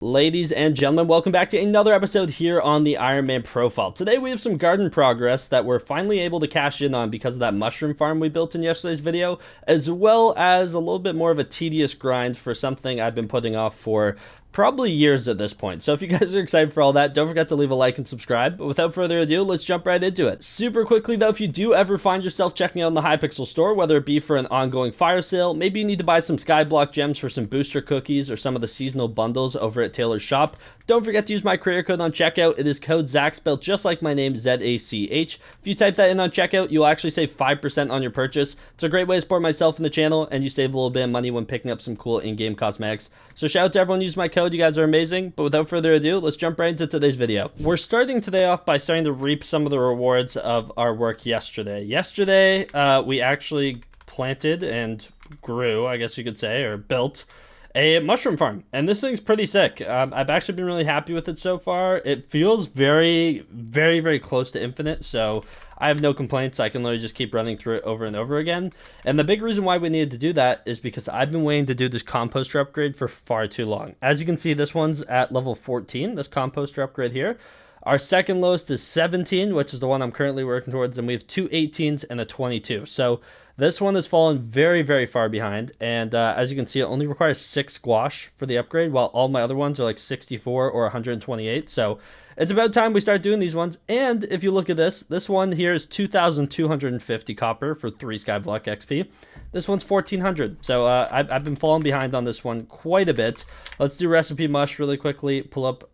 Ladies and gentlemen, welcome back to another episode here on the Ironman profile. Today we have some garden progress that we're finally able to cash in on because of that mushroom farm we built in yesterday's video, as well as a little bit more of a tedious grind for something I've been putting off for probably years at this point. So if you guys are excited for all that, don't forget to leave a like and subscribe. But without further ado, let's jump right into it. Super quickly though, if you do ever find yourself checking out in the Hypixel store, whether it be for an ongoing fire sale, maybe you need to buy some Skyblock gems for some booster cookies or some of the seasonal bundles over at Taylor's shop, don't forget to use my creator code on checkout. It is code Zach, spelled just like my name, Z-A-C-H. If you type that in on checkout, you'll actually save 5% on your purchase. It's a great way to support myself and the channel, and you save a little bit of money when picking up some cool in-game cosmetics. So shout out to everyone who used my code. You guys are amazing. But without further ado, let's jump right into today's video. We're starting today off by starting to reap some of the rewards of our work yesterday. Yesterday, we actually planted and grew, I guess you could say, or built a mushroom farm, and this thing's pretty sick. I've actually been really happy with it so far. It feels very, very, very close to infinite, so I have no complaints. I can literally just keep running through it over and over again. And the big reason why we needed to do that is because I've been waiting to do this composter upgrade for far too long. As you can see, this one's at level 14, this composter upgrade here. Our second lowest is 17, which is the one I'm currently working towards, and we have two 18s and a 22. So this one has fallen very, very far behind, and as you can see, it only requires 6 squash for the upgrade, while all my other ones are like 64 or 128. So it's about time we start doing these ones. And if you look at this one here is 2,250 copper for 3 Skyblock XP. This one's 1,400. So I've been falling behind on this one quite a bit. Let's do recipe mush really quickly. Pull up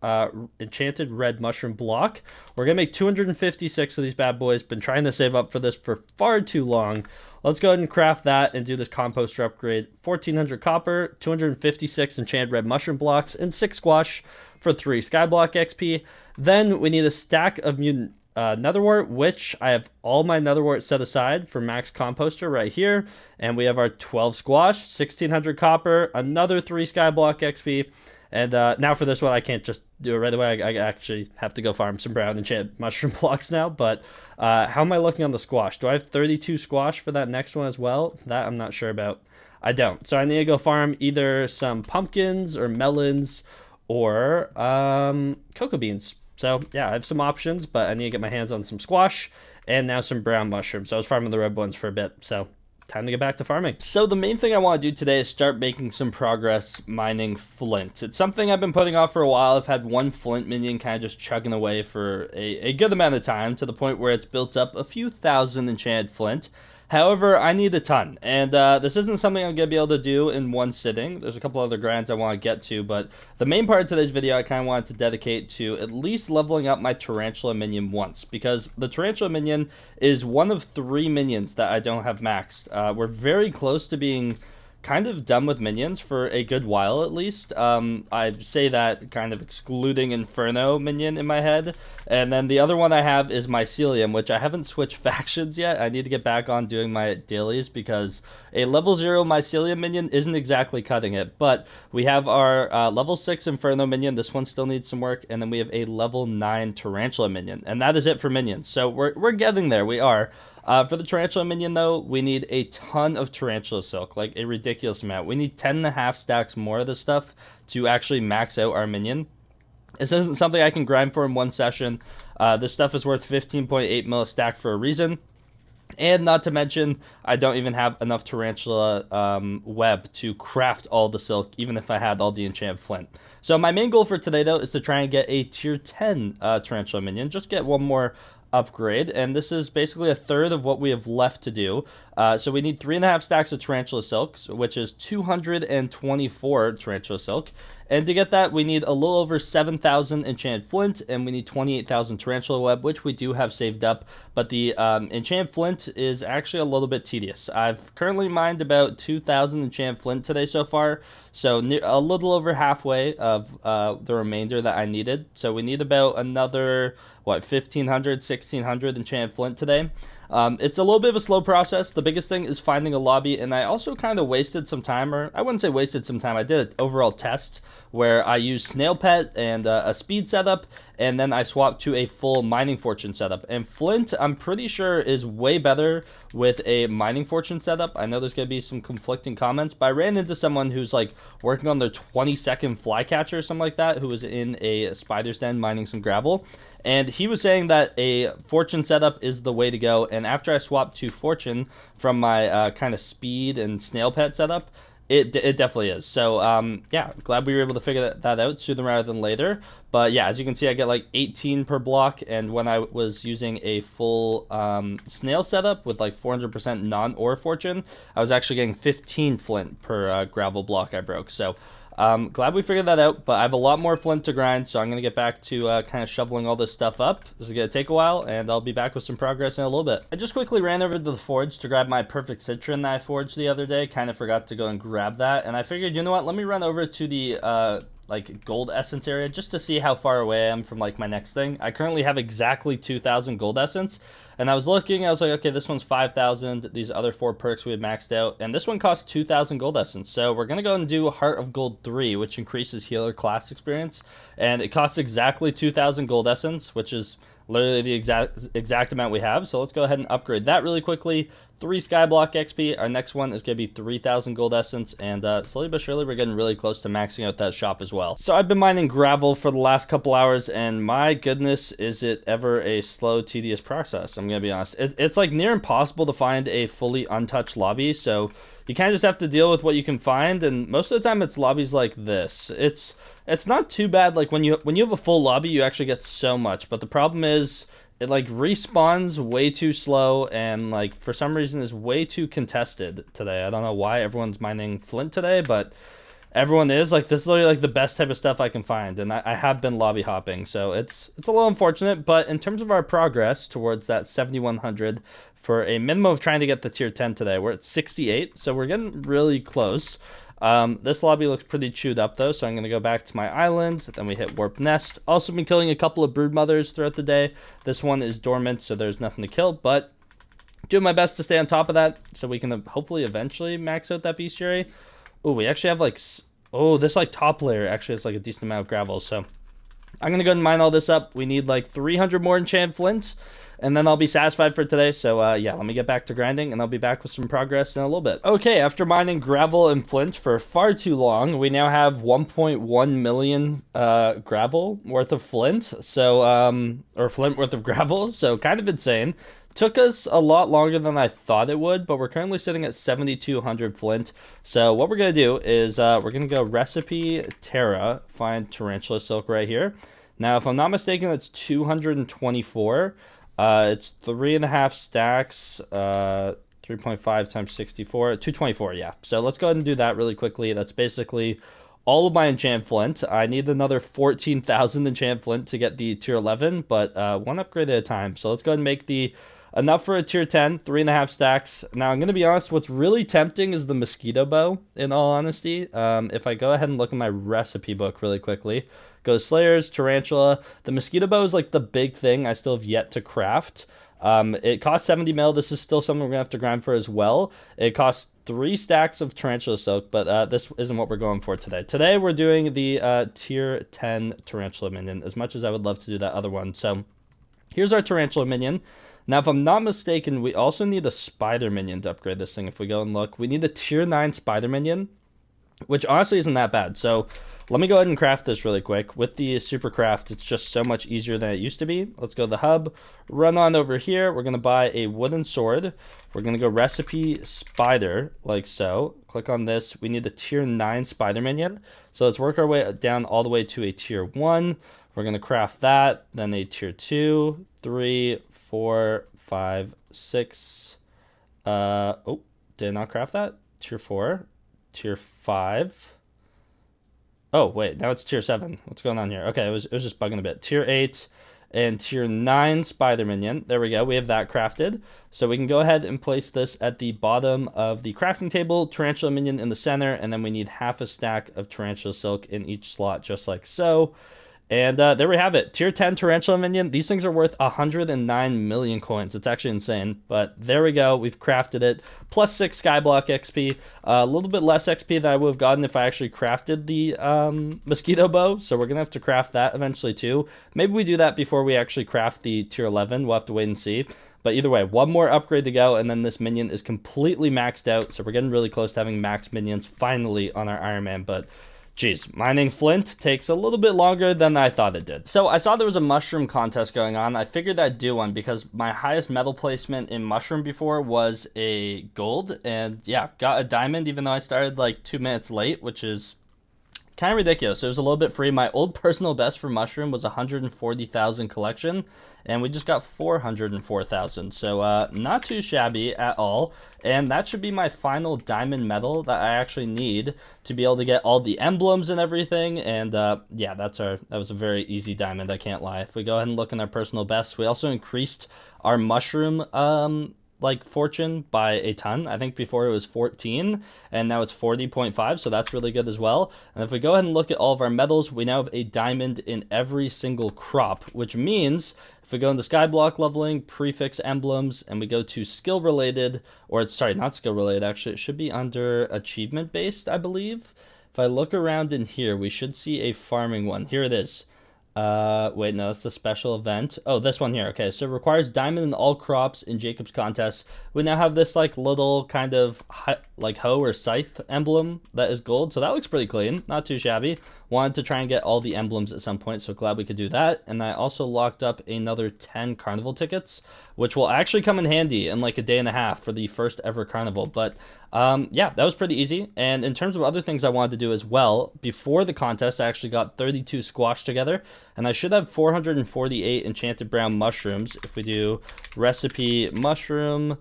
enchanted red mushroom block. We're gonna make 256 of these bad boys. Been trying to save up for this for far too long. Let's go ahead and craft that and do this composter upgrade. 1,400 copper, 256 enchanted red mushroom blocks, and 6 squash for 3 Skyblock XP. Then we need a stack of mutant netherwort, which I have all my netherwort set aside for max composter right here. And we have our 12 squash, 1,600 copper, another 3 Skyblock XP. And now for this one, I can't just do it right away. I actually have to go farm some brown enchant mushroom blocks now. But how am I looking on the squash? Do I have 32 squash for that next one as well? That I'm not sure about. I don't. So I need to go farm either some pumpkins or melons or cocoa beans. So yeah, I have some options, but I need to get my hands on some squash and now some brown mushrooms. So I was farming the red ones for a bit. So time to get back to farming. So the main thing I want to do today is start making some progress mining flint. It's something I've been putting off for a while. I've had one flint minion kind of just chugging away for a good amount of time, to the point where it's built up a few thousand enchanted flint. However, I need a ton, and this isn't something I'm going to be able to do in one sitting. There's a couple other grinds I want to get to, but the main part of today's video I kind of wanted to dedicate to at least leveling up my tarantula minion once, because the tarantula minion is one of 3 minions that I don't have maxed. We're very close to being kind of done with minions for a good while, at least. I say that kind of excluding Inferno minion in my head. And then the other one I have is Mycelium, which I haven't switched factions yet. I need to get back on doing my dailies because a level 0 Mycelium minion isn't exactly cutting it. But we have our level 6 Inferno minion. This one still needs some work. And then we have a level 9 Tarantula minion. And that is it for minions. So we're getting there. We are. For the tarantula minion, though, we need a ton of tarantula silk, like a ridiculous amount. We need 10.5 stacks more of this stuff to actually max out our minion. This isn't something I can grind for in one session. This stuff is worth 15.8 mil a stack for a reason. And not to mention, I don't even have enough tarantula web to craft all the silk, even if I had all the enchanted flint. So my main goal for today, though, is to try and get a tier 10 tarantula minion. Just get one more upgrade, and this is basically a third of what we have left to do. So we need 3.5 stacks of tarantula silks, which is 224 tarantula silk. And to get that, we need a little over 7,000 enchanted flint, and we need 28,000 tarantula web, which we do have saved up. But the enchanted flint is actually a little bit tedious. I've currently mined about 2,000 enchanted flint today so far, so a little over halfway of the remainder that I needed. So we need about another, 1,500, 1,600 enchanted flint today. It's a little bit of a slow process. The biggest thing is finding a lobby, and I also kind of wasted some time, or I wouldn't say wasted some time. I did an overall test where I used Snail Pet and a speed setup, and then I swapped to a full mining fortune setup. And flint, I'm pretty sure, is way better with a mining fortune setup. I know there's going to be some conflicting comments, but I ran into someone who's like working on their 20-second flycatcher or something like that, who was in a spider's den mining some gravel. And he was saying that a fortune setup is the way to go. And after I swapped to fortune from my kind of speed and snail pet setup, it definitely is. So, yeah, glad we were able to figure that out sooner rather than later. But, yeah, as you can see, I get like 18 per block. And when I was using a full snail setup with like 400% non-ore fortune, I was actually getting 15 flint per gravel block I broke. So, glad we figured that out, but I have a lot more flint to grind, so I'm going to get back to kind of shoveling all this stuff up. This is going to take a while, and I'll be back with some progress in a little bit. I just quickly ran over to the forge to grab my perfect citron that I forged the other day. Kind of forgot to go and grab that, and I figured, you know what, let me run over to the like gold essence area just to see how far away I am from like my next thing. I currently have exactly 2,000 gold essence, and I was looking, I was like, okay, this one's 5,000. These other 4 perks we had maxed out, and this one costs 2,000 gold essence. So we're gonna go and do Heart of Gold 3, which increases healer class experience, and it costs exactly 2,000 gold essence, which is literally the exact amount we have. So let's go ahead and upgrade that really quickly. 3 Skyblock XP. Our next one is going to be 3,000 gold essence, and slowly but surely we're getting really close to maxing out that shop as well. So I've been mining gravel for the last couple hours, and my goodness, is it ever a slow, tedious process. I'm going to be honest. It's like near impossible to find a fully untouched lobby, so you kind of just have to deal with what you can find, and most of the time it's lobbies like this. It's not too bad. Like when you have a full lobby, you actually get so much, but the problem is it like respawns way too slow, and like for some reason is way too contested today. I don't know why everyone's mining flint today, but everyone is. Like, this is literally like the best type of stuff I can find, and I have been lobby hopping, so it's a little unfortunate. But in terms of our progress towards that 7,100 for a minimum of trying to get the tier 10 today, we're at 68, so we're getting really close. This lobby looks pretty chewed up though, so I'm going to go back to my island. Then we hit Warp Nest. Also been killing a couple of brood mothers throughout the day. This one is dormant, so there's nothing to kill, but doing my best to stay on top of that so we can hopefully eventually max out that bestiary. Oh, we actually have like, oh, this like top layer actually has like a decent amount of gravel, so I'm going to go ahead and mine all this up. We need like 300 more enchant flint, and then I'll be satisfied for today. So yeah, let me get back to grinding, and I'll be back with some progress in a little bit. Okay, after mining gravel and flint for far too long, we now have 1.1 million gravel worth of flint. So, or flint worth of gravel. So kind of insane. Took us a lot longer than I thought it would, but we're currently sitting at 7,200 flint. So what we're going to do is we're going to go recipe Terra, find tarantula silk right here. Now, if I'm not mistaken, it's 224. It's 3.5 stacks, 3.5 times 64, 224, yeah. So let's go ahead and do that really quickly. That's basically all of my enchant flint. I need another 14,000 enchant flint to get the tier 11, but one upgrade at a time. So let's go ahead and make the enough for a tier 10, 3.5 stacks. Now, I'm going to be honest, what's really tempting is the mosquito bow, in all honesty. If I go ahead and look at my recipe book really quickly, go Slayers, Tarantula. The mosquito bow is like the big thing I still have yet to craft. It costs 70 mil. This is still something we're going to have to grind for as well. It costs 3 stacks of tarantula silk, but this isn't what we're going for today. Today, we're doing the tier 10 tarantula minion, as much as I would love to do that other one. So here's our tarantula minion. Now, if I'm not mistaken, we also need a spider minion to upgrade this thing. If we go and look, we need a tier 9 spider minion, which honestly isn't that bad. So let me go ahead and craft this really quick. With the super craft, it's just so much easier than it used to be. Let's go to the hub, run on over here. We're going to buy a wooden sword. We're going to go recipe spider, like so. Click on this. We need a tier 9 spider minion. So let's work our way down all the way to a tier 1. We're going to craft that, then a tier 2, 3, 4, 5, 6. Oh, did I not craft that? Tier 4, tier 5. Oh, wait, now it's tier 7. What's going on here? Okay, it was just bugging a bit. Tier 8 and tier 9 spider minion. There we go. We have that crafted. So we can go ahead and place this at the bottom of the crafting table, tarantula minion in the center, and then we need half a stack of tarantula silk in each slot, just like so. And there we have it. Tier 10 Tarantula minion. These things are worth 109 million coins. It's actually insane. But there we go. We've crafted it. Plus 6 Skyblock XP. A little bit less XP than I would have gotten if I actually crafted the mosquito bow. So we're going to have to craft that eventually too. Maybe we do that before we actually craft the tier 11. We'll have to wait and see. But either way, one more upgrade to go, and then this minion is completely maxed out. So we're getting really close to having max minions finally on our Iron Man. But geez, mining flint takes a little bit longer than I thought it did. So I saw there was a mushroom contest going on. I figured I'd do one because my highest metal placement in mushroom before was a gold. And yeah, got a diamond even though I started like 2 minutes late, which is kind of ridiculous. It was a little bit free. My old personal best for mushroom was 140,000 collection, and we just got 404,000. So not too shabby at all. And that should be my final diamond medal that I actually need to be able to get all the emblems and everything. And yeah, that was a very easy diamond, I can't lie. If we go ahead and look in our personal best, we also increased our mushroom like fortune by a ton. I think before it was 14 and now it's 40.5, so that's really good as well. And if we go ahead and look at all of our medals, we now have a diamond in every single crop, which means if we go into Skyblock leveling, prefix emblems, and we go to skill related, or it's sorry, not skill related, actually it should be under achievement based, I believe. If I look around in here, we should see a farming one. Here it is. Wait, no, that's the special event. Oh, this one here. Okay, so it requires diamond in all crops in Jacob's contest. We now have this like little kind of like hoe or scythe emblem that is gold. So that looks pretty clean. Not too shabby. Wanted to try and get all the emblems at some point, so glad we could do that. And I also locked up another 10 carnival tickets, which will actually come in handy in like a day and a half for the first ever carnival. But yeah, that was pretty easy. And in terms of other things I wanted to do as well, before the contest, I actually got 32 squash together, and I should have 448 enchanted brown mushrooms. If we do recipe mushroom,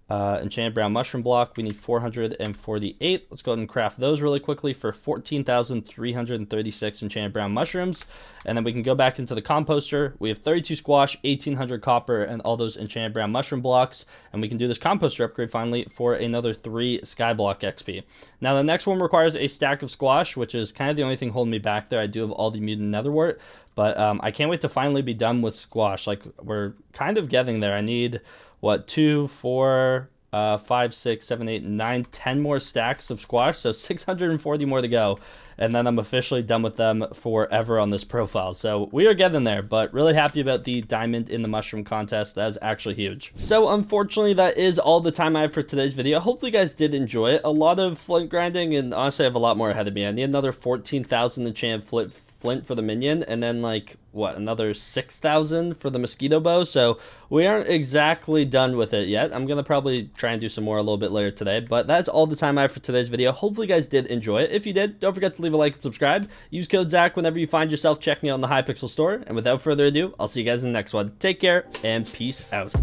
enchanted brown mushroom block, we need 448. Let's go ahead and craft those really quickly for 14,336 enchanted brown mushrooms. And then we can go back into the composter. We have 32 squash, 1,800 copper, and all those enchanted brown mushroom blocks. And we can do this composter upgrade finally for another 3 skyblock XP. Now the next one requires a stack of squash, which is kind of the only thing holding me back there. I do have all the mutant netherwort, but I can't wait to finally be done with squash. Like, we're kind of getting there. I need what, 2, 4, 5, 6, 7, 8, 9, 10 more stacks of squash, so 640 more to go, and then I'm officially done with them forever on this profile. So we are getting there, but really happy about the diamond in the mushroom contest. That is actually huge. So unfortunately, that is all the time I have for today's video. Hopefully you guys did enjoy it. A lot of flint grinding, and honestly I have a lot more ahead of me. I need another 14,000 enchanted flint for the minion, and then like what, another 6,000 for the mosquito bow. So we aren't exactly done with it yet. I'm gonna probably try and do some more a little bit later today, but that's all the time I have for today's video. Hopefully you guys did enjoy it. If you did, don't forget to leave a like and subscribe. Use code Zach whenever you find yourself checking out in the Hypixel store. And without further ado, I'll see you guys in the next one. Take care and peace out.